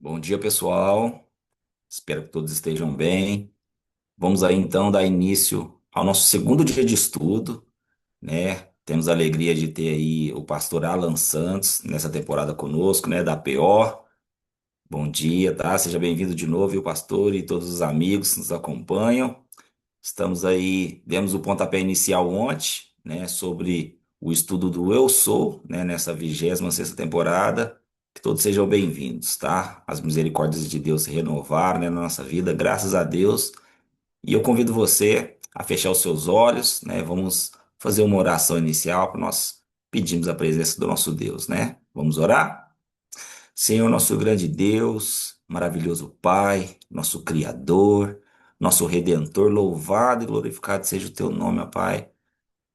Bom dia, pessoal. Espero que todos estejam bem. Vamos aí então dar início ao nosso segundo dia de estudo, né? Temos a alegria de ter aí o pastor Alan Santos nessa temporada conosco, né, da PO. Bom dia, tá? Seja bem-vindo de novo, viu, pastor, e todos os amigos que nos acompanham. Estamos aí, demos o pontapé inicial ontem, né, sobre o estudo do Eu Sou, né, nessa 26ª temporada. Que todos sejam bem-vindos, tá? As misericórdias de Deus se renovaram, né, na nossa vida, graças a Deus. E eu convido você a fechar os seus olhos, né? Vamos fazer uma oração inicial para nós pedirmos a presença do nosso Deus, né? Vamos orar? Senhor, nosso grande Deus, maravilhoso Pai, nosso Criador, nosso Redentor, louvado e glorificado seja o teu nome, ó Pai,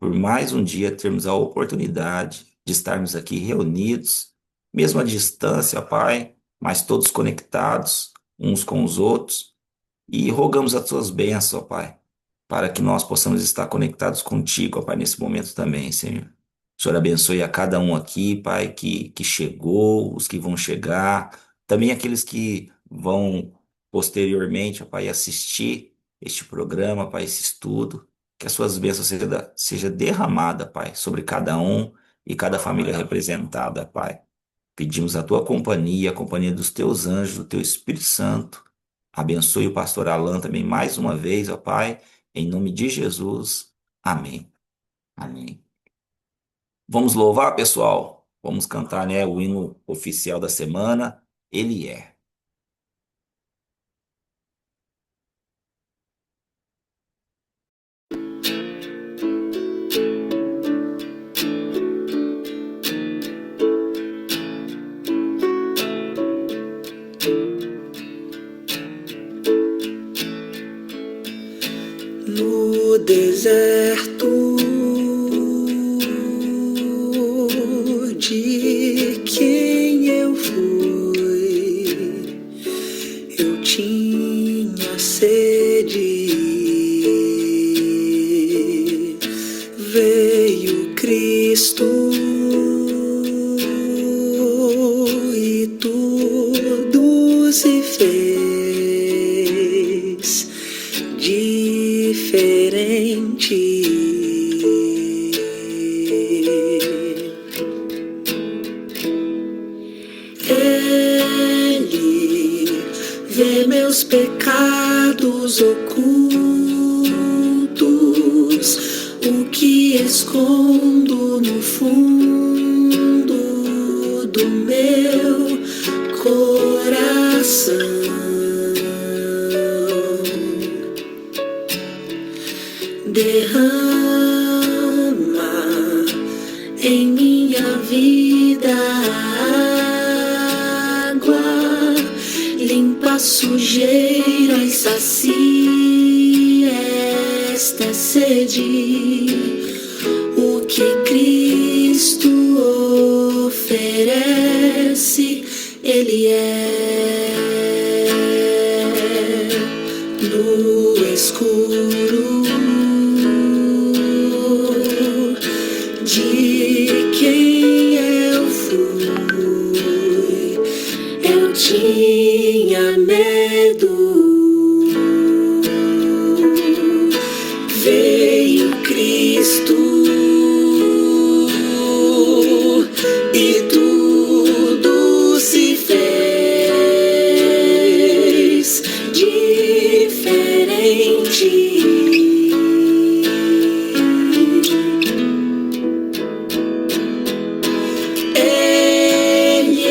por mais um dia termos a oportunidade de estarmos aqui reunidos, mesmo à distância, ó Pai, mas todos conectados uns com os outros, e rogamos as tuas bênçãos, ó Pai, para que nós possamos estar conectados contigo, ó Pai, nesse momento também, Senhor. O Senhor abençoe a cada um aqui, Pai, que chegou, os que vão chegar, também aqueles que vão posteriormente, ó Pai, assistir este programa, Pai, esse estudo, que as suas bênçãos seja derramada, Pai, sobre cada um e cada família representada, Pai. Pedimos a tua companhia, a companhia dos teus anjos, do teu Espírito Santo. Abençoe o pastor Alan também mais uma vez, ó Pai, em nome de Jesus. Amém. Amém. Vamos louvar, pessoal. Vamos cantar, né, o hino oficial da semana. Ele é. No deserto de quem eu fui, eu tinha sede. Veio Cristo e tudo se fez diferente. Ele vê meus pecados ocultos, o que escondo no fundo do meu coração. Derrama em minha vida água, limpa a sujeira e sacia esta sede. O que Cristo oferece, Ele é. No escuro de quem eu fui, eu tinha medo. Veio Cristo e tudo se fez diferente. Ele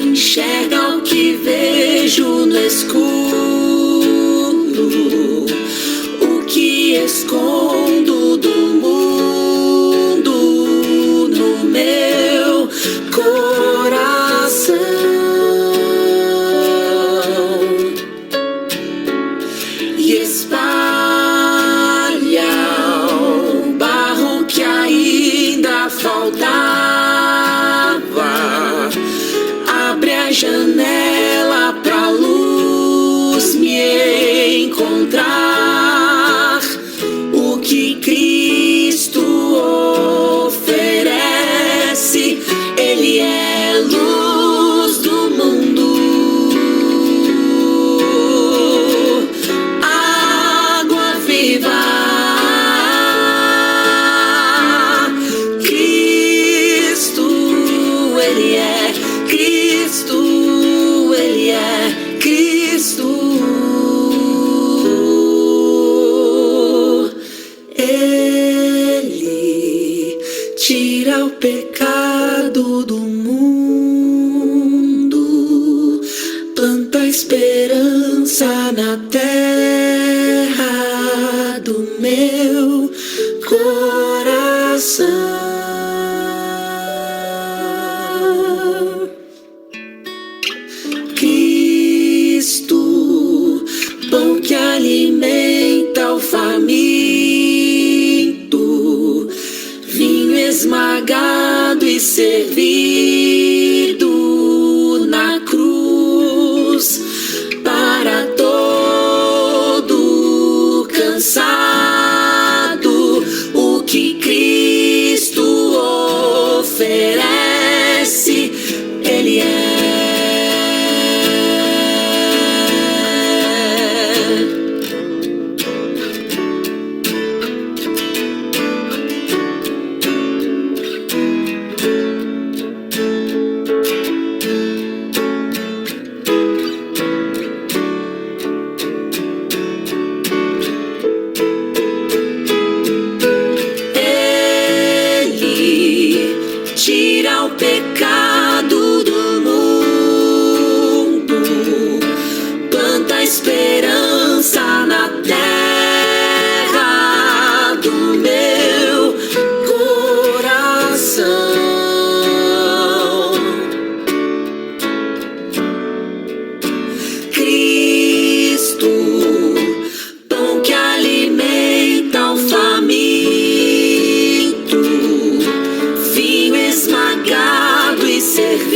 enxerga o que vejo no escuro, o que escondo do mundo no meu coração. E espalha o barro que ainda faltava, abre a janela pra luz me encontrar. O que Cristo oferece, Ele é luz do mundo. pecado do mundo, planta esperança na terra do meu coração. Cristo, pão que alimenta o faminto, vinho esmagado e servido na cruz para todo cansado, o que Cristo oferece, Ele é. Tira o pecado do mundo, planta esperança na terra do meu coração. Cristo, pão que alimenta o faminto, vinho esmagado e servido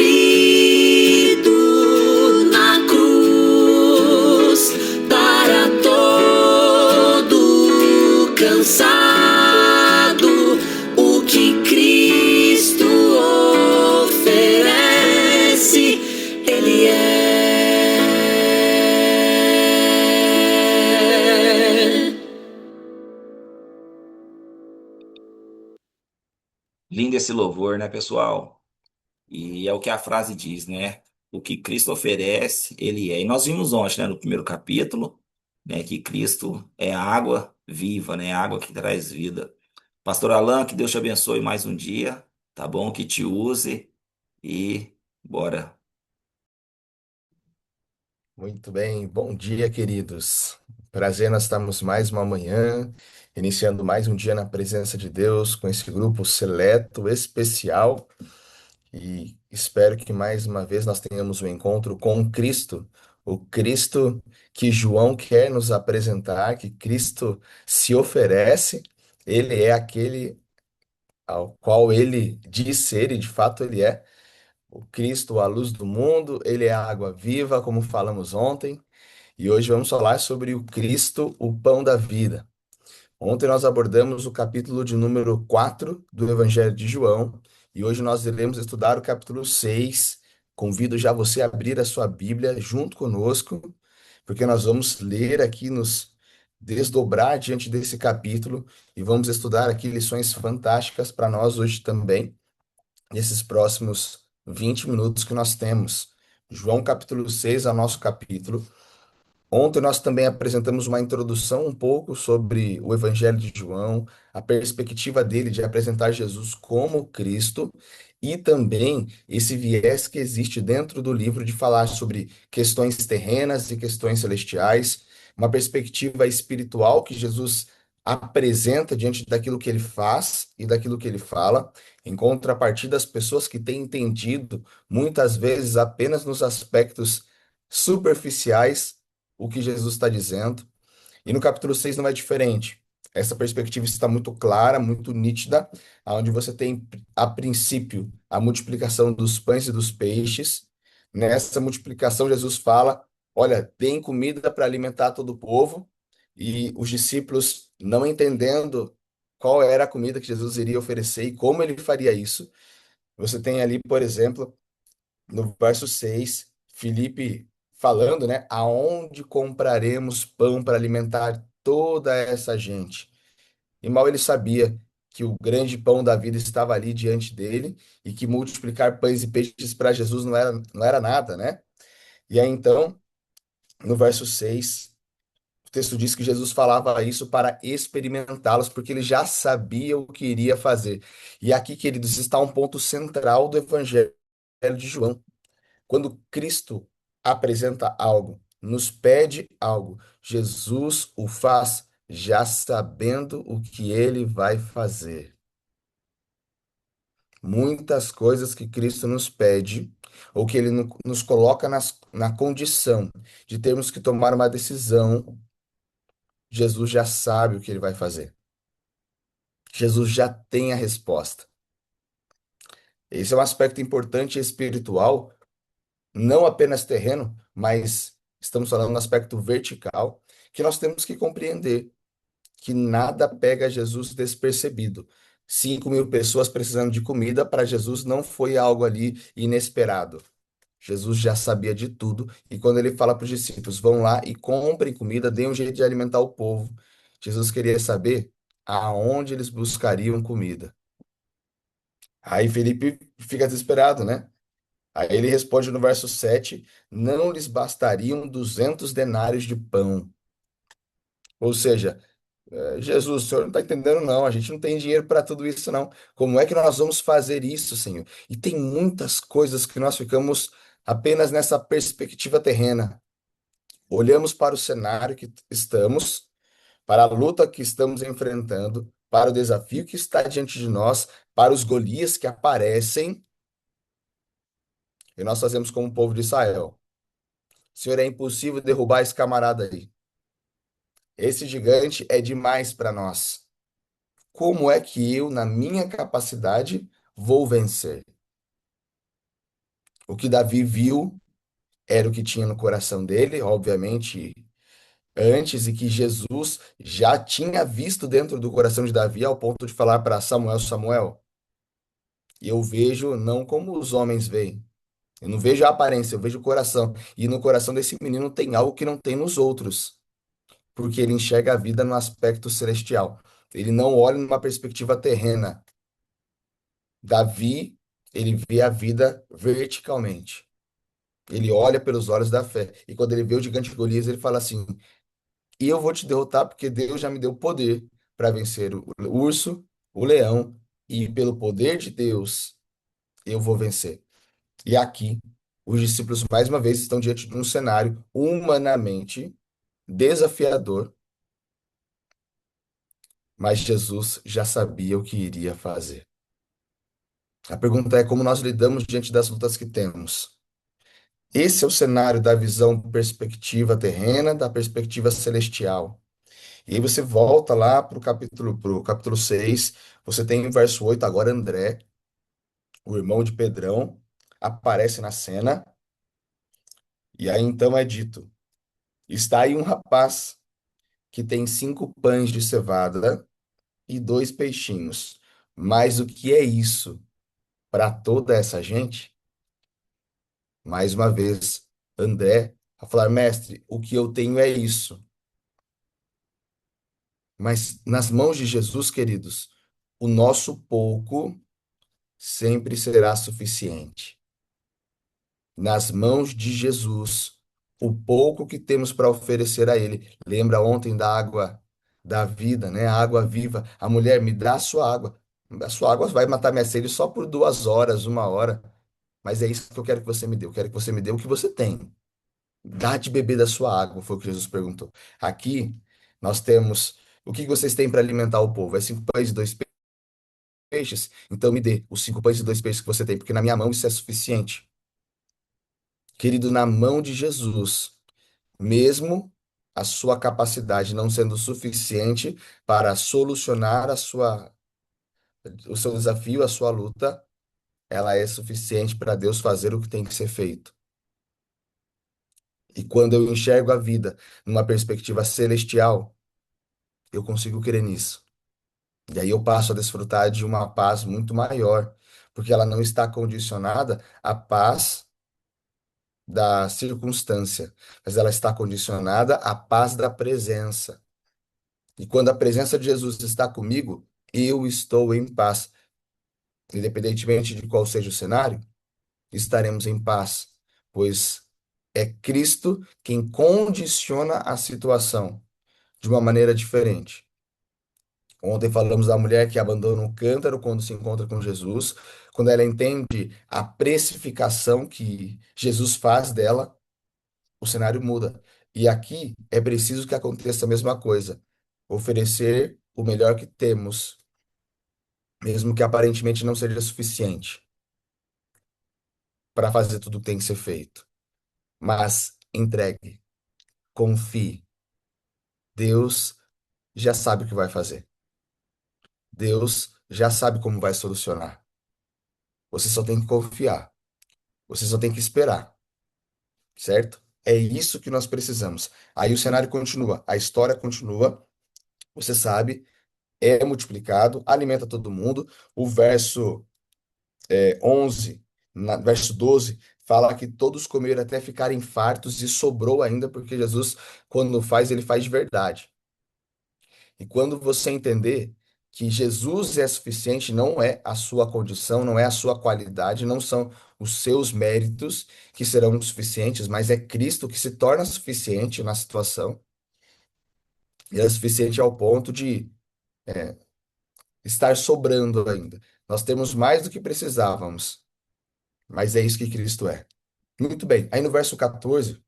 na cruz para todo cansado, o que Cristo oferece, Ele é. Lindo esse louvor, né, pessoal? E é o que a frase diz, né? O que Cristo oferece, ele é. E nós vimos ontem, né, no primeiro capítulo, né, que Cristo é a água viva, né? A água que traz vida. Pastor Alan, que Deus te abençoe mais um dia, tá bom? Que te use e bora. Muito bem, bom dia, queridos. Prazer, nós estamos mais uma manhã, iniciando mais um dia na presença de Deus, com esse grupo seleto, especial, e espero que mais uma vez nós tenhamos um encontro com Cristo, o Cristo que João quer nos apresentar, que Cristo se oferece, ele é aquele ao qual ele diz ser, e de fato ele é. O Cristo, a luz do mundo, ele é a água viva, como falamos ontem. E hoje vamos falar sobre o Cristo, o pão da vida. Ontem nós abordamos o capítulo de número 4 do Evangelho de João e hoje nós iremos estudar o capítulo 6. Convido já você a abrir a sua Bíblia junto conosco, porque nós vamos ler aqui, nos desdobrar diante desse capítulo e vamos estudar aqui lições fantásticas para nós hoje também, nesses próximos 20 minutos que nós temos. João capítulo 6 é o nosso capítulo. Ontem nós também apresentamos uma introdução um pouco sobre o Evangelho de João, a perspectiva dele de apresentar Jesus como Cristo e também esse viés que existe dentro do livro de falar sobre questões terrenas e questões celestiais, uma perspectiva espiritual que Jesus apresenta diante daquilo que ele faz e daquilo que ele fala, em contrapartida das pessoas que têm entendido muitas vezes apenas nos aspectos superficiais o que Jesus está dizendo. E no capítulo 6 não é diferente. Essa perspectiva está muito clara, muito nítida, onde você tem, a princípio, a multiplicação dos pães e dos peixes. Nessa multiplicação, Jesus fala: olha, tem comida para alimentar todo o povo. E os discípulos, não entendendo qual era a comida que Jesus iria oferecer e como ele faria isso, você tem ali, por exemplo, no verso 6, Filipe falando, né? Aonde compraremos pão para alimentar toda essa gente? E mal ele sabia que o grande pão da vida estava ali diante dele e que multiplicar pães e peixes para Jesus não era nada, né? E aí então, no verso 6, O texto diz que Jesus falava isso para experimentá-los, porque ele já sabia o que iria fazer. E aqui, queridos, está um ponto central do Evangelho de João. Quando Cristo apresenta algo, nos pede algo, Jesus o faz já sabendo o que ele vai fazer. Muitas coisas que Cristo nos pede, ou que ele nos coloca na condição de termos que tomar uma decisão, Jesus já sabe o que ele vai fazer. Jesus já tem a resposta. Esse é um aspecto importante espiritual, não apenas terreno, mas estamos falando no aspecto vertical, que nós temos que compreender que nada pega Jesus despercebido. 5.000 pessoas precisando de comida, para Jesus não foi algo ali inesperado. Jesus já sabia de tudo, e quando ele fala para os discípulos, vão lá e comprem comida, deem um jeito de alimentar o povo. Jesus queria saber aonde eles buscariam comida. Aí Felipe fica desesperado, né? Aí ele responde no verso 7: não lhes bastariam 200 denários de pão. Ou seja, Jesus, o senhor não está entendendo, não. A gente não tem dinheiro para tudo isso, não. Como é que nós vamos fazer isso, Senhor? E tem muitas coisas que nós ficamos apenas nessa perspectiva terrena. Olhamos para o cenário que estamos, para a luta que estamos enfrentando, para o desafio que está diante de nós, para os Golias que aparecem, e nós fazemos como o povo de Israel. Senhor, é impossível derrubar esse camarada aí. Esse gigante é demais para nós. Como é que eu, na minha capacidade, vou vencer? O que Davi viu era o que tinha no coração dele, obviamente, antes, e que Jesus já tinha visto dentro do coração de Davi, ao ponto de falar para Samuel: Samuel, eu vejo não como os homens veem. Eu não vejo a aparência, eu vejo o coração. E no coração desse menino tem algo que não tem nos outros, porque ele enxerga a vida no aspecto celestial. Ele não olha numa perspectiva terrena. Davi, ele vê a vida verticalmente. Ele olha pelos olhos da fé. E quando ele vê o gigante Golias, ele fala assim: e eu vou te derrotar porque Deus já me deu poder para vencer o urso, o leão, e pelo poder de Deus eu vou vencer. E aqui, os discípulos mais uma vez estão diante de um cenário humanamente desafiador, mas Jesus já sabia o que iria fazer. A pergunta é como nós lidamos diante das lutas que temos. Esse é o cenário da visão perspectiva terrena, da perspectiva celestial. E aí você volta lá para o capítulo 6, você tem o verso 8, agora André, o irmão de Pedrão, aparece na cena, e aí então é dito: está aí um rapaz que tem 5 pães de cevada e 2 peixinhos. Mas o que é isso para toda essa gente? Mais uma vez, André a falar: mestre, o que eu tenho é isso. Mas nas mãos de Jesus, queridos, o nosso pouco sempre será suficiente. Nas mãos de Jesus, o pouco que temos para oferecer a Ele. Lembra ontem da água da vida, né? A água viva. A mulher, me dá a sua água. A sua água vai matar minha sede só por 2 horas, 1 hora. Mas é isso que eu quero que você me dê. Eu quero que você me dê o que você tem. Dá de beber da sua água, foi o que Jesus perguntou. Aqui, nós temos. O que vocês têm para alimentar o povo? É 5 pães e 2 peixes? Então me dê os 5 pães e 2 peixes que você tem, porque na minha mão isso é suficiente. Querido, na mão de Jesus, mesmo a sua capacidade não sendo suficiente para solucionar o seu desafio, a sua luta, ela é suficiente para Deus fazer o que tem que ser feito. E quando eu enxergo a vida numa perspectiva celestial, eu consigo crer nisso. E aí eu passo a desfrutar de uma paz muito maior, porque ela não está condicionada à paz da circunstância, mas ela está condicionada à paz da presença. E quando a presença de Jesus está comigo, eu estou em paz. Independentemente de qual seja o cenário, estaremos em paz, pois é Cristo quem condiciona a situação. de uma maneira diferente. Ontem falamos da mulher que abandona o cântaro quando se encontra com Jesus, quando ela entende a precificação que Jesus faz dela, o cenário muda. E aqui é preciso que aconteça a mesma coisa. Oferecer o melhor que temos, mesmo que aparentemente não seja suficiente para fazer tudo o que tem que ser feito. Mas entregue, confie. Deus já sabe o que vai fazer. Deus já sabe como vai solucionar. Você só tem que confiar. Você só tem que esperar, certo? É isso que nós precisamos. Aí o cenário continua, a história continua. Você sabe, é multiplicado, alimenta todo mundo. O verso 11, verso 12, fala que todos comeram até ficarem fartos e sobrou ainda, porque Jesus, quando faz, ele faz de verdade. E quando você entender que Jesus é suficiente, não é a sua condição, não é a sua qualidade, não são os seus méritos que serão suficientes, mas é Cristo que se torna suficiente na situação, e é suficiente ao ponto de estar sobrando ainda. Nós temos mais do que precisávamos, mas é isso que Cristo é. Muito bem. Aí no verso 14,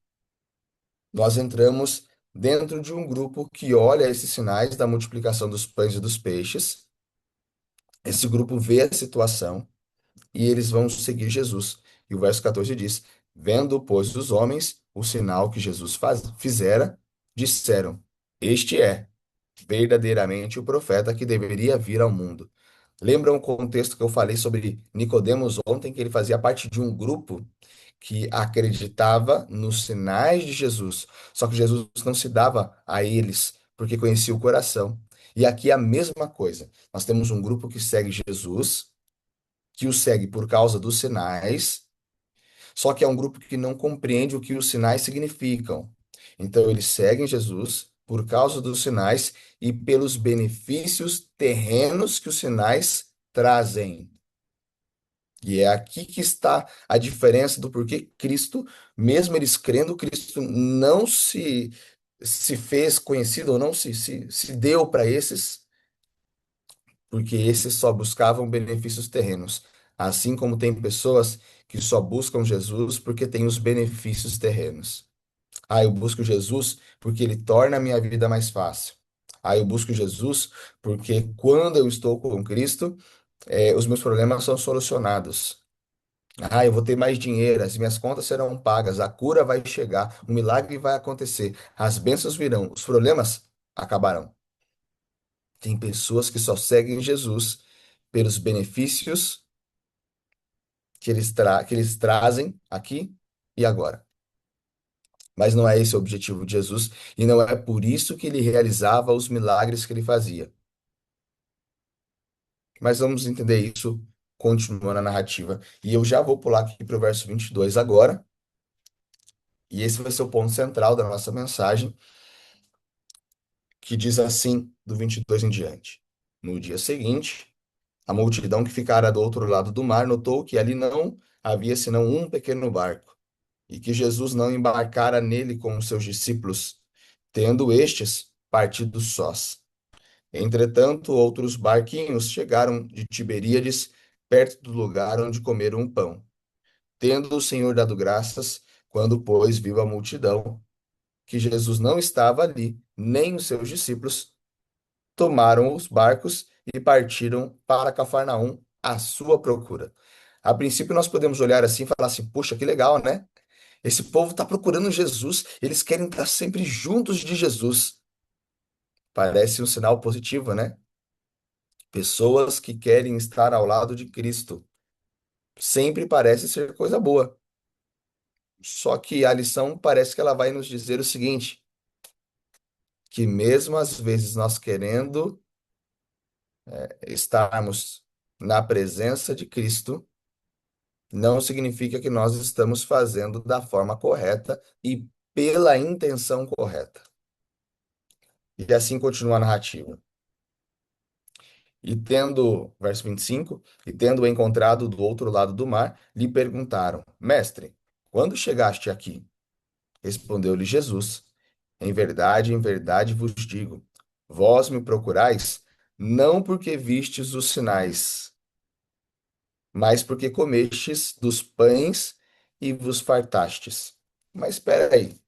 nós entramos dentro de um grupo que olha esses sinais da multiplicação dos pães e dos peixes. Esse grupo vê a situação e eles vão seguir Jesus. E o verso 14 diz: Vendo, pois, os homens o sinal que Jesus fizera, disseram: Este é verdadeiramente o profeta que deveria vir ao mundo. Lembram o contexto que eu falei sobre Nicodemos ontem, que ele fazia parte de um grupo que acreditava nos sinais de Jesus. Só que Jesus não se dava a eles, porque conhecia o coração. E aqui é a mesma coisa. Nós temos um grupo que segue Jesus, que o segue por causa dos sinais, só que é um grupo que não compreende o que os sinais significam. Então, eles seguem Jesus por causa dos sinais e pelos benefícios terrenos que os sinais trazem. E é aqui que está a diferença do porquê Cristo, mesmo eles crendo, Cristo não se fez conhecido ou não se deu para esses, porque esses só buscavam benefícios terrenos. Assim como tem pessoas que só buscam Jesus porque tem os benefícios terrenos. Ah, eu busco Jesus porque ele torna a minha vida mais fácil. Ah, eu busco Jesus porque quando eu estou com Cristo, os meus problemas são solucionados. Ah, eu vou ter mais dinheiro, as minhas contas serão pagas, a cura vai chegar, o milagre vai acontecer, as bênçãos virão, os problemas acabarão. Tem pessoas que só seguem Jesus pelos benefícios que eles trazem aqui e agora. Mas não é esse o objetivo de Jesus e não é por isso que ele realizava os milagres que ele fazia. Mas vamos entender isso continuando a narrativa. E eu já vou pular aqui para o verso 22 agora. E esse vai ser o ponto central da nossa mensagem, que diz assim, do 22 em diante. No dia seguinte, a multidão que ficara do outro lado do mar notou que ali não havia senão um pequeno barco, e que Jesus não embarcara nele com os seus discípulos, tendo estes partido sós. Entretanto, outros barquinhos chegaram de Tiberíades, perto do lugar onde comeram um pão. Tendo o Senhor dado graças, quando, pois, viu a multidão, que Jesus não estava ali, nem os seus discípulos, tomaram os barcos e partiram para Cafarnaum à sua procura. A princípio, nós podemos olhar assim e falar assim: puxa, que legal, né? Esse povo está procurando Jesus, eles querem estar sempre juntos de Jesus. Parece um sinal positivo, né? Pessoas que querem estar ao lado de Cristo. Sempre parece ser coisa boa. Só que a lição parece que ela vai nos dizer o seguinte: que mesmo às vezes nós querendo estarmos na presença de Cristo, não significa que nós estamos fazendo da forma correta e pela intenção correta. E assim continua a narrativa. Verso 25, e tendo encontrado do outro lado do mar, lhe perguntaram: Mestre, quando chegaste aqui? Respondeu-lhe Jesus: em verdade vos digo: vós me procurais, não porque vistes os sinais, mas porque comestes dos pães e vos fartastes. Mas espera aí,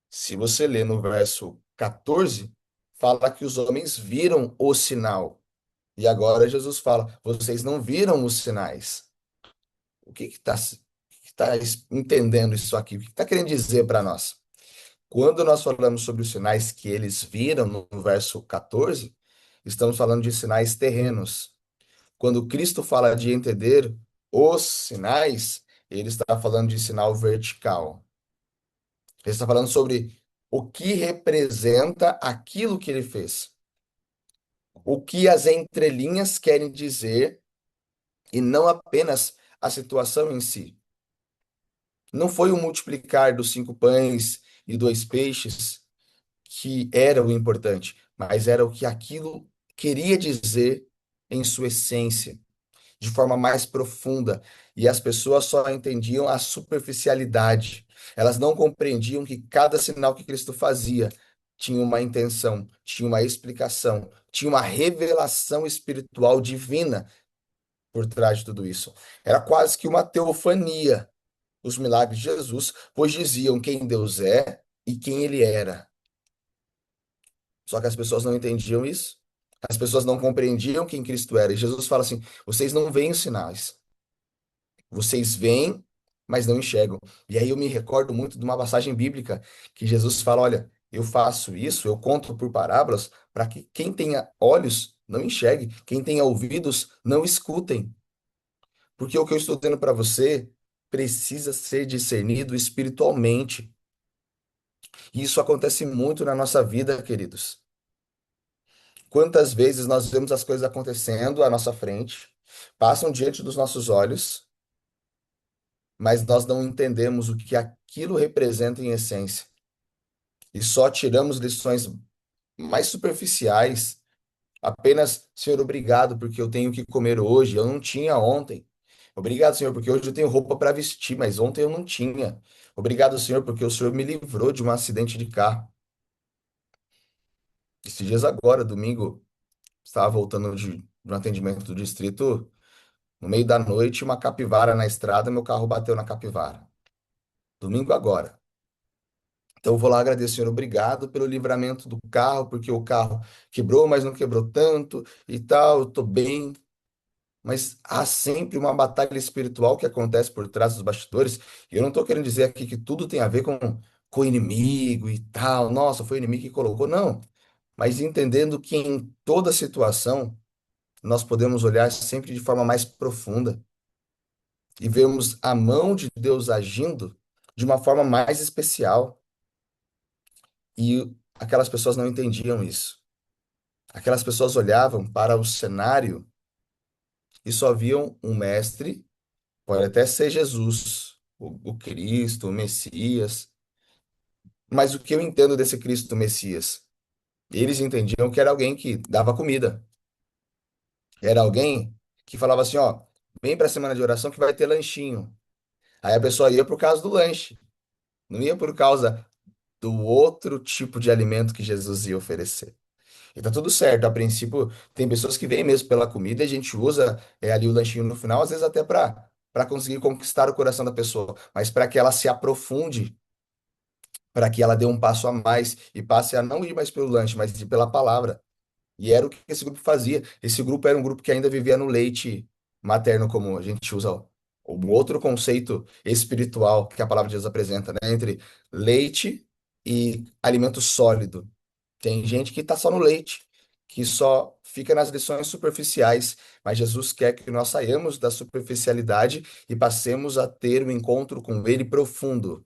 se você ler no verso 14, fala que os homens viram o sinal. E agora Jesus fala: vocês não viram os sinais. O que está entendendo isso aqui? O que está querendo dizer para nós? Quando nós falamos sobre os sinais que eles viram no verso 14, estamos falando de sinais terrenos. Quando Cristo fala de entender os sinais, ele está falando de sinal vertical. Ele está falando sobre o que representa aquilo que ele fez. O que as entrelinhas querem dizer e não apenas a situação em si. Não foi o multiplicar dos 5 pães e 2 peixes que era o importante, mas era o que aquilo queria dizer em sua essência, de forma mais profunda. E as pessoas só entendiam a superficialidade. Elas não compreendiam que cada sinal que Cristo fazia tinha uma intenção, tinha uma explicação, tinha uma revelação espiritual divina por trás de tudo isso. Era quase que uma teofania, os milagres de Jesus, pois diziam quem Deus é e quem ele era. Só que as pessoas não entendiam isso. As pessoas não compreendiam quem Cristo era. E Jesus fala assim: vocês não veem os sinais. Vocês veem, mas não enxergam. E aí eu me recordo muito de uma passagem bíblica que Jesus fala: olha, eu faço isso, eu conto por parábolas, para que quem tenha olhos não enxergue, quem tenha ouvidos não escutem. Porque o que eu estou dizendo para você precisa ser discernido espiritualmente. E isso acontece muito na nossa vida, queridos. Quantas vezes nós vemos as coisas acontecendo à nossa frente, passam diante dos nossos olhos, mas nós não entendemos o que aquilo representa em essência. E só tiramos lições mais superficiais. Apenas, Senhor, obrigado porque eu tenho o que comer hoje, eu não tinha ontem. Obrigado, Senhor, porque hoje eu tenho roupa para vestir, mas ontem eu não tinha. Obrigado, Senhor, porque o Senhor me livrou de um acidente de carro. Esses dias agora, domingo, estava voltando de um atendimento do distrito. No meio da noite, uma capivara na estrada, meu carro bateu na capivara. Domingo agora. Então eu vou lá agradecer, Senhor, obrigado pelo livramento do carro, porque o carro quebrou, mas não quebrou tanto e tal, eu tô bem. Mas há sempre uma batalha espiritual que acontece por trás dos bastidores. E eu não estou querendo dizer aqui que tudo tem a ver com o inimigo e tal. Nossa, foi o inimigo que colocou. Não. Mas entendendo que em toda situação nós podemos olhar sempre de forma mais profunda e vemos a mão de Deus agindo de uma forma mais especial. E aquelas pessoas não entendiam isso. Aquelas pessoas olhavam para o cenário e só viam um mestre, pode até ser Jesus, o Cristo, o Messias. Mas o que eu entendo desse Cristo Messias? Eles entendiam que era alguém que dava comida. Era alguém que falava assim, ó, vem para a semana de oração que vai ter lanchinho. Aí a pessoa ia por causa do lanche, não ia por causa do outro tipo de alimento que Jesus ia oferecer. E tá tudo certo. A princípio, tem pessoas que vêm mesmo pela comida e a gente usa ali o lanchinho no final, às vezes até para conseguir conquistar o coração da pessoa, mas para que ela se aprofunde, para que ela dê um passo a mais e passe a não ir mais pelo lanche, mas ir pela palavra. E era o que esse grupo fazia. Esse grupo era um grupo que ainda vivia no leite materno, como a gente usa um outro conceito espiritual que a palavra de Deus apresenta, né? Entre leite e alimento sólido. Tem gente que está só no leite, que só fica nas lições superficiais, mas Jesus quer que nós saiamos da superficialidade e passemos a ter um encontro com Ele profundo,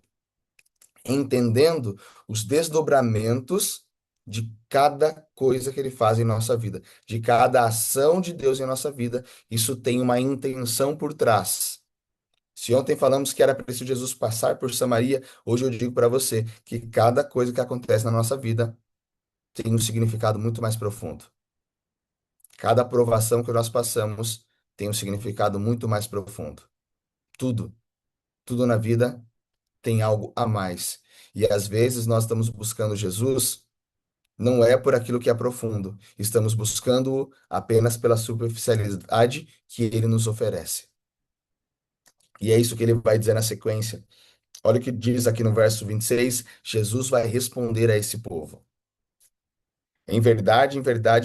entendendo os desdobramentos de cada coisa que Ele faz em nossa vida, de cada ação de Deus em nossa vida. Isso tem uma intenção por trás. Se ontem falamos que era preciso Jesus passar por Samaria, hoje eu digo para você que cada coisa que acontece na nossa vida tem um significado muito mais profundo. Cada aprovação que nós passamos tem um significado muito mais profundo. Tudo, tudo na vida tem algo a mais. E às vezes nós estamos buscando Jesus não é por aquilo que é profundo, estamos buscando apenas pela superficialidade que ele nos oferece. E é isso que ele vai dizer na sequência. Olha o que diz aqui no verso 26. Jesus vai responder a esse povo. Em verdade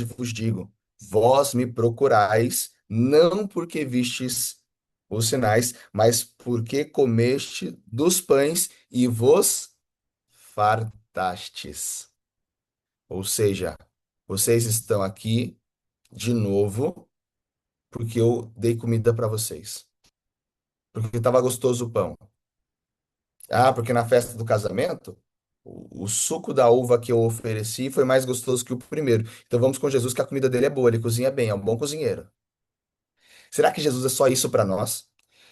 vos digo, vós me procurais, não porque vistes os sinais, mas porque comeste dos pães e vos fartastes. Ou seja, vocês estão aqui de novo porque eu dei comida para vocês. Porque estava gostoso o pão. Ah, porque na festa do casamento, o suco da uva que eu ofereci foi mais gostoso que o primeiro. Então vamos com Jesus, que a comida dele é boa, ele cozinha bem, é um bom cozinheiro. Será que Jesus é só isso para nós?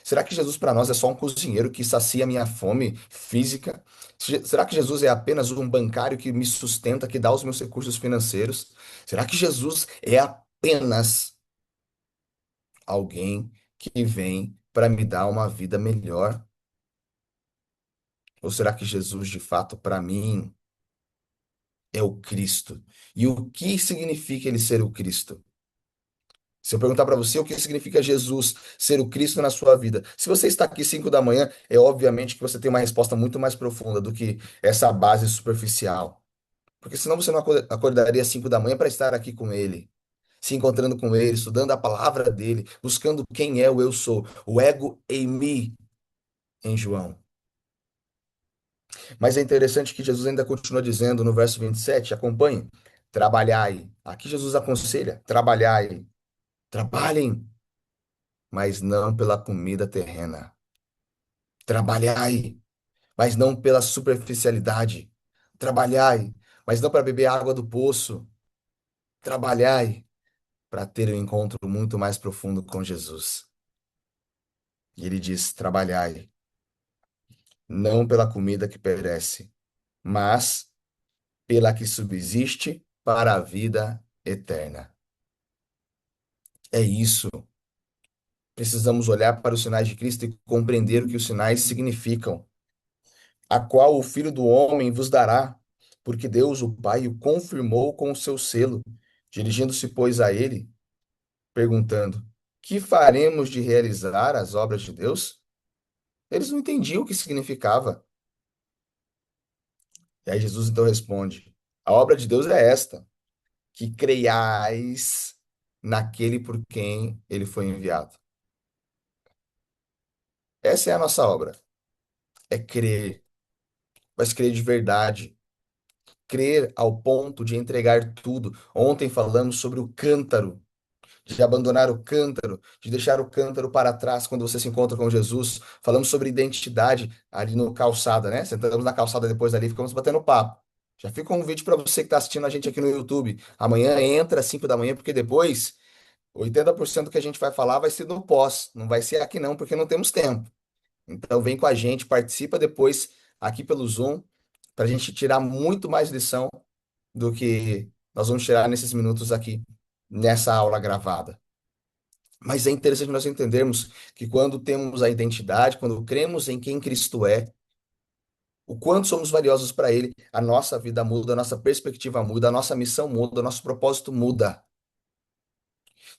Será que Jesus para nós é só um cozinheiro que sacia minha fome física? Será que Jesus é apenas um bancário que me sustenta, que dá os meus recursos financeiros? Será que Jesus é apenas alguém que vem para me dar uma vida melhor? Ou será que Jesus, de fato, para mim, é o Cristo? E o que significa ele ser o Cristo? Se eu perguntar para você o que significa Jesus ser o Cristo na sua vida, se você está aqui 5 da manhã, é obviamente que você tem uma resposta muito mais profunda do que essa base superficial. Porque senão você não acordaria às 5 da manhã para estar aqui com Ele, se encontrando com Ele, estudando a palavra dele, buscando quem é o eu sou, o ego em mim, em João. Mas é interessante que Jesus ainda continua dizendo no verso 27, acompanhe, trabalhai. Aqui Jesus aconselha, trabalhai, trabalhem, mas não pela comida terrena. Trabalhai, mas não pela superficialidade. Trabalhai, mas não para beber a água do poço. Trabalhai para ter um encontro muito mais profundo com Jesus. E ele diz: trabalhai, não pela comida que perece, mas pela que subsiste para a vida eterna. É isso. Precisamos olhar para os sinais de Cristo e compreender o que os sinais significam. A qual o Filho do Homem vos dará, porque Deus, o Pai, o confirmou com o seu selo. Dirigindo-se, pois, a ele, perguntando: que faremos de realizar as obras de Deus? Eles não entendiam o que significava. E aí Jesus então responde: a obra de Deus é esta, que creiais naquele por quem ele foi enviado. Essa é a nossa obra, é crer, mas crer de verdade, crer ao ponto de entregar tudo. Ontem falamos sobre o cântaro, de abandonar o cântaro, de deixar o cântaro para trás quando você se encontra com Jesus. Falamos sobre identidade ali no calçada, né? Sentamos na calçada depois ali, ficamos batendo papo. Já fica um vídeo para você que está assistindo a gente aqui no YouTube. Amanhã entra às 5 da manhã, porque depois 80% do que a gente vai falar vai ser no pós. Não vai ser aqui não, porque não temos tempo. Então vem com a gente, participa depois aqui pelo Zoom, para a gente tirar muito mais lição do que nós vamos tirar nesses minutos aqui, nessa aula gravada. Mas é interessante nós entendermos que quando temos a identidade, quando cremos em quem Cristo é, o quanto somos valiosos para Ele, a nossa vida muda, a nossa perspectiva muda, a nossa missão muda, o nosso propósito muda.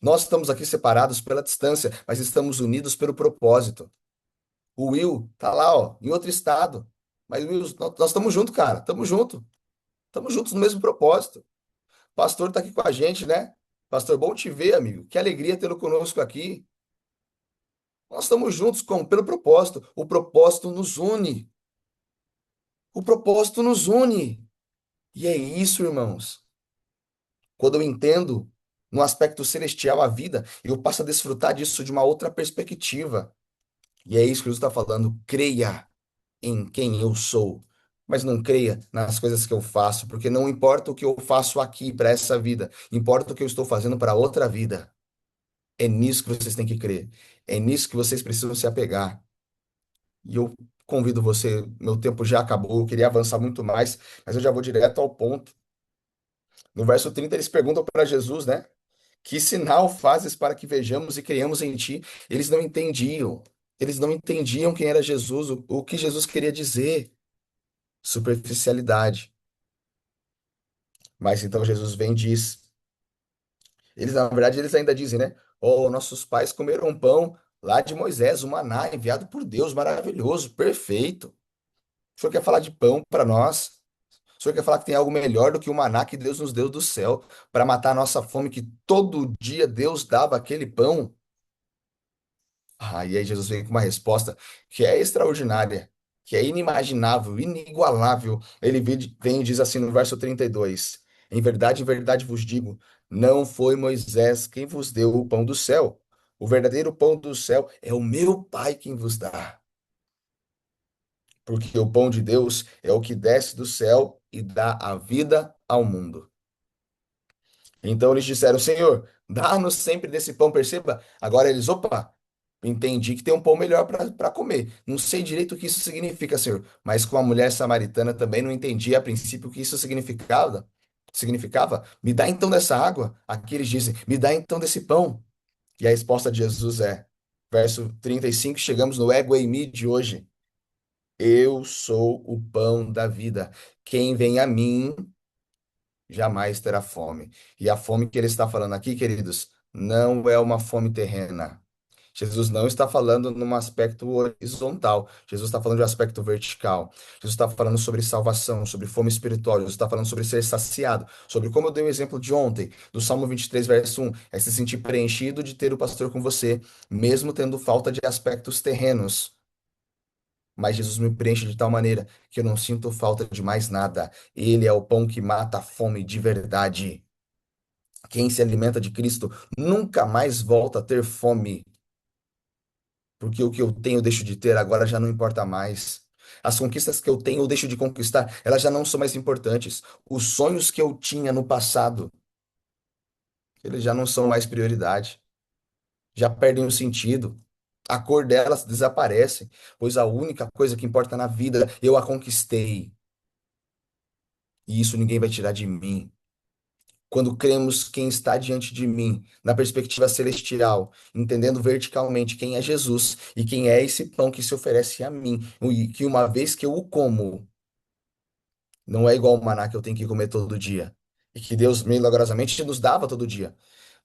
Nós estamos aqui separados pela distância, mas estamos unidos pelo propósito. O Will tá lá, ó, em outro estado. Mas, Will, nós estamos juntos, cara. Estamos juntos. Estamos juntos no mesmo propósito. O pastor tá aqui com a gente, né? Pastor, bom te ver, amigo. Que alegria tê-lo conosco aqui. Nós estamos juntos pelo propósito. O propósito nos une. O propósito nos une. E é isso, irmãos. Quando eu entendo no aspecto celestial a vida, eu passo a desfrutar disso de uma outra perspectiva. E é isso que Jesus está falando. Creia em quem eu sou, mas não creia nas coisas que eu faço, porque não importa o que eu faço aqui para essa vida, importa o que eu estou fazendo para outra vida. É nisso que vocês têm que crer. É nisso que vocês precisam se apegar. E eu convido você, meu tempo já acabou, eu queria avançar muito mais, mas eu já vou direto ao ponto. No verso 30 eles perguntam para Jesus, né? Que sinal fazes para que vejamos e creiamos em ti? Eles não entendiam. Eles não entendiam quem era Jesus, o que Jesus queria dizer. superficialidade. Mas então Jesus vem e diz, eles na verdade eles ainda dizem, né? Oh, nossos pais comeram pão lá de Moisés, o maná enviado por Deus, maravilhoso, perfeito. O senhor quer falar de pão para nós? O senhor quer falar que tem algo melhor do que o maná que Deus nos deu do céu para matar a nossa fome, que todo dia Deus dava aquele pão? Ah, e aí Jesus vem com uma resposta que é extraordinária, que é inimaginável, inigualável. Ele vem e diz assim no verso 32: em verdade vos digo, não foi Moisés quem vos deu o pão do céu. O verdadeiro pão do céu é o meu Pai quem vos dá. Porque o pão de Deus é o que desce do céu e dá a vida ao mundo. Então eles disseram: Senhor, dá-nos sempre desse pão, perceba? Agora eles, opa, entendi que tem um pão melhor para comer. Não sei direito o que isso significa, Senhor, mas com a mulher samaritana também não entendi a princípio o que isso significava. Significava, me dá então dessa água. Aqui eles dizem, me dá então desse pão. E a resposta de Jesus é, verso 35, chegamos no ego eimi de hoje. Eu sou o pão da vida. Quem vem a mim jamais terá fome. E a fome que ele está falando aqui, queridos, não é uma fome terrena. Jesus não está falando num aspecto horizontal. Jesus está falando de um aspecto vertical. Jesus está falando sobre salvação, sobre fome espiritual. Jesus está falando sobre ser saciado, sobre como eu dei o exemplo de ontem, do Salmo 23, verso 1, é se sentir preenchido de ter o pastor com você, mesmo tendo falta de aspectos terrenos. Mas Jesus me preenche de tal maneira que eu não sinto falta de mais nada. Ele é o pão que mata a fome de verdade. Quem se alimenta de Cristo nunca mais volta a ter fome, porque o que eu tenho eu deixo de ter, agora já não importa mais. As conquistas que eu tenho ou deixo de conquistar, elas já não são mais importantes. Os sonhos que eu tinha no passado, eles já não são mais prioridade, já perdem o sentido. A cor delas desaparece, pois a única coisa que importa na vida, eu a conquistei. E isso ninguém vai tirar de mim. Quando cremos quem está diante de mim, na perspectiva celestial, entendendo verticalmente quem é Jesus e quem é esse pão que se oferece a mim, e que uma vez que eu o como, não é igual o maná que eu tenho que comer todo dia, e que Deus milagrosamente nos dava todo dia,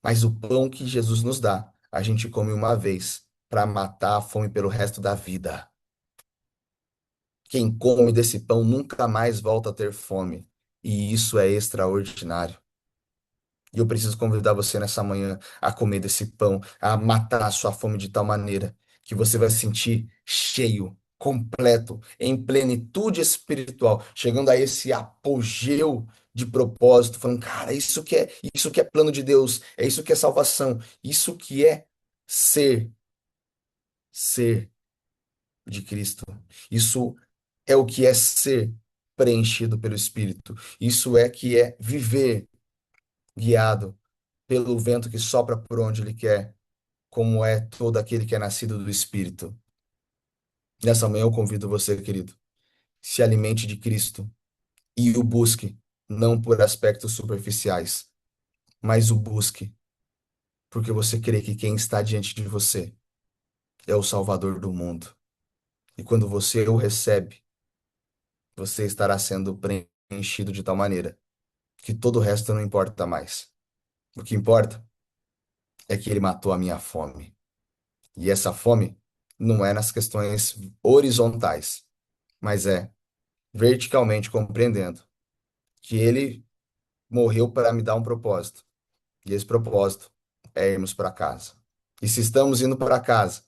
mas o pão que Jesus nos dá, a gente come uma vez para matar a fome pelo resto da vida. Quem come desse pão nunca mais volta a ter fome, e isso é extraordinário. E eu preciso convidar você nessa manhã a comer desse pão, a matar a sua fome de tal maneira que você vai se sentir cheio, completo, em plenitude espiritual, chegando a esse apogeu de propósito, falando, cara, isso que é plano de Deus, é isso que é salvação, isso que é ser, ser de Cristo. Isso é o que é ser preenchido pelo Espírito. Isso é que é viver guiado pelo vento que sopra por onde ele quer, como é todo aquele que é nascido do Espírito. Nessa manhã eu convido você, querido, se alimente de Cristo e o busque, não por aspectos superficiais, mas o busque, porque você crê que quem está diante de você é o Salvador do mundo. E quando você o recebe, você estará sendo preenchido de tal maneira que todo o resto não importa mais. O que importa é que ele matou a minha fome. E essa fome não é nas questões horizontais, mas é verticalmente compreendendo que ele morreu para me dar um propósito. E esse propósito é irmos para casa. E se estamos indo para casa,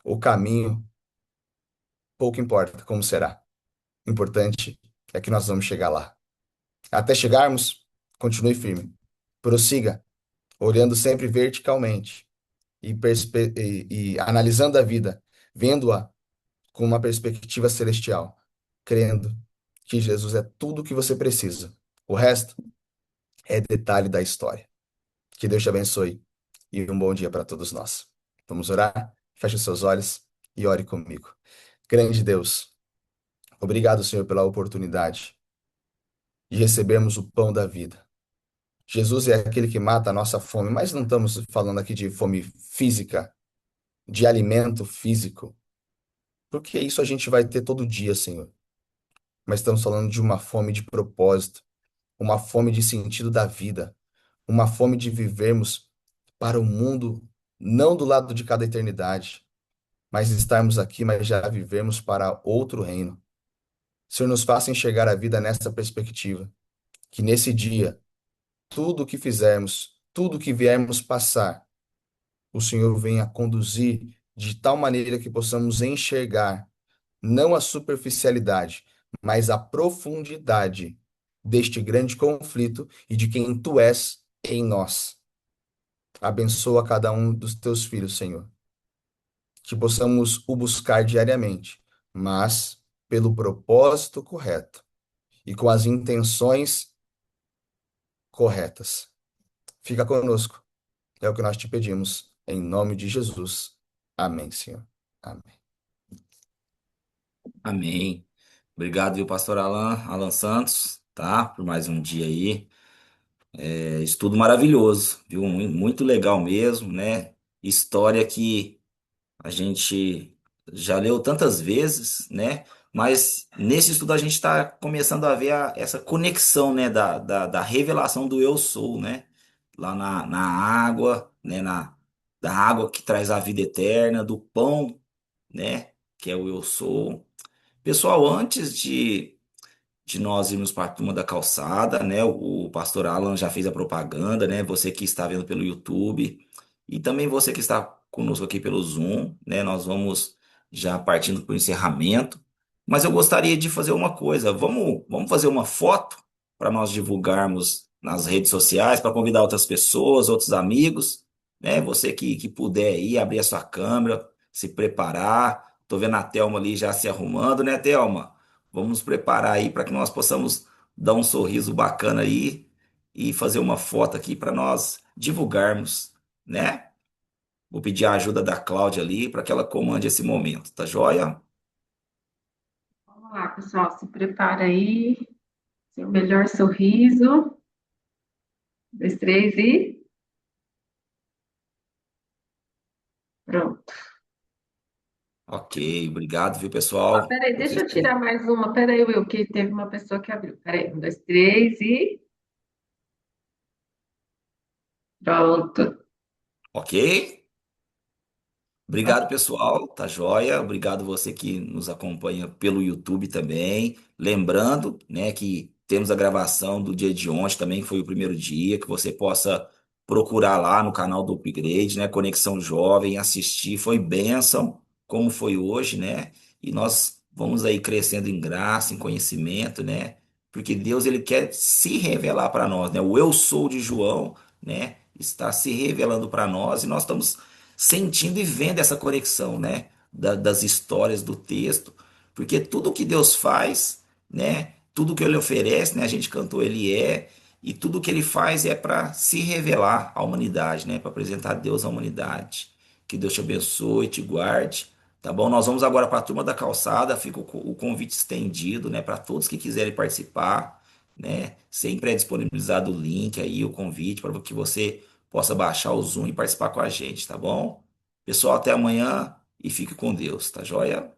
o caminho pouco importa como será. O importante é que nós vamos chegar lá. Até chegarmos, continue firme. Prossiga, olhando sempre verticalmente e analisando a vida, vendo-a com uma perspectiva celestial, crendo que Jesus é tudo o que você precisa. O resto é detalhe da história. Que Deus te abençoe e um bom dia para todos nós. Vamos orar? Feche os seus olhos e ore comigo. Grande Deus, obrigado, Senhor, pela oportunidade de recebermos o pão da vida. Jesus é aquele que mata a nossa fome, mas não estamos falando aqui de fome física, de alimento físico, porque isso a gente vai ter todo dia, Senhor. mas estamos falando de uma fome de propósito, uma fome de sentido da vida, uma fome de vivermos para o mundo, não do lado de cada eternidade, mas estarmos aqui, mas já vivemos para outro reino. Senhor, nos faça enxergar a vida nessa perspectiva, que nesse dia, tudo o que fizermos, tudo o que viermos passar, o Senhor venha conduzir de tal maneira que possamos enxergar não a superficialidade, mas a profundidade deste grande conflito e de quem tu és em nós. Abençoa cada um dos teus filhos, Senhor, que possamos o buscar diariamente, mas pelo propósito correto e com as intenções corretas. Fica conosco, é o que nós te pedimos, em nome de Jesus. Amém, Senhor. Amém. Amém. Obrigado, viu, pastor Alan Santos, tá? Por mais um dia aí. Estudo maravilhoso, viu? Muito legal mesmo, né? História que a gente já leu tantas vezes, né? Mas nesse estudo a gente está começando a ver essa conexão, né? Da revelação do eu sou, né? Lá na água, né? Da água que traz a vida eterna, do pão, né? Que é o eu sou. Pessoal, antes de nós irmos para a turma da calçada, né? O pastor Alan já fez a propaganda, né? Você que está vendo pelo YouTube e também você que está conosco aqui pelo Zoom, né? Nós vamos já partindo para o encerramento, mas eu gostaria de fazer uma coisa. Vamos fazer uma foto para nós divulgarmos nas redes sociais, para convidar outras pessoas, outros amigos, né? Você que puder aí abrir a sua câmera, se preparar. Tô vendo a Thelma ali já se arrumando, né, Thelma? Vamos nos preparar aí para que nós possamos dar um sorriso bacana aí e fazer uma foto aqui para nós divulgarmos, né? Vou pedir a ajuda da Cláudia ali para que ela comande esse momento, tá joia? Vamos lá, pessoal, se prepara aí, seu melhor sorriso. Um, dois, três e pronto. Ok, obrigado, viu, Ó, pessoal? peraí, deixa eu tirar mais uma. Peraí, Will, que teve uma pessoa que abriu. Peraí, um, dois, três e pronto. Ok? Ok. Obrigado, pessoal. Tá joia. Obrigado você que nos acompanha pelo YouTube também. Lembrando, né, que temos a gravação do dia de ontem também, que foi o primeiro dia, que você possa procurar lá no canal do Upgrade, né, Conexão Jovem, assistir. Foi bênção, como foi hoje, né? E nós vamos aí crescendo em graça, em conhecimento, né? Porque Deus ele quer se revelar para nós, né? O eu sou de João, né, está se revelando para nós e nós estamos sentindo e vendo essa conexão, né, das histórias do texto, porque tudo que Deus faz, né, tudo que Ele oferece, né, a gente cantou Ele e tudo que Ele faz é para se revelar à humanidade, né, para apresentar Deus à humanidade. Que Deus te abençoe, te guarde, tá bom? Nós vamos agora para a turma da calçada, fica o convite estendido, né, para todos que quiserem participar, né, sempre é disponibilizado o link aí, o convite para que você possa baixar o Zoom e participar com a gente, tá bom? Pessoal, até amanhã e fique com Deus, tá joia?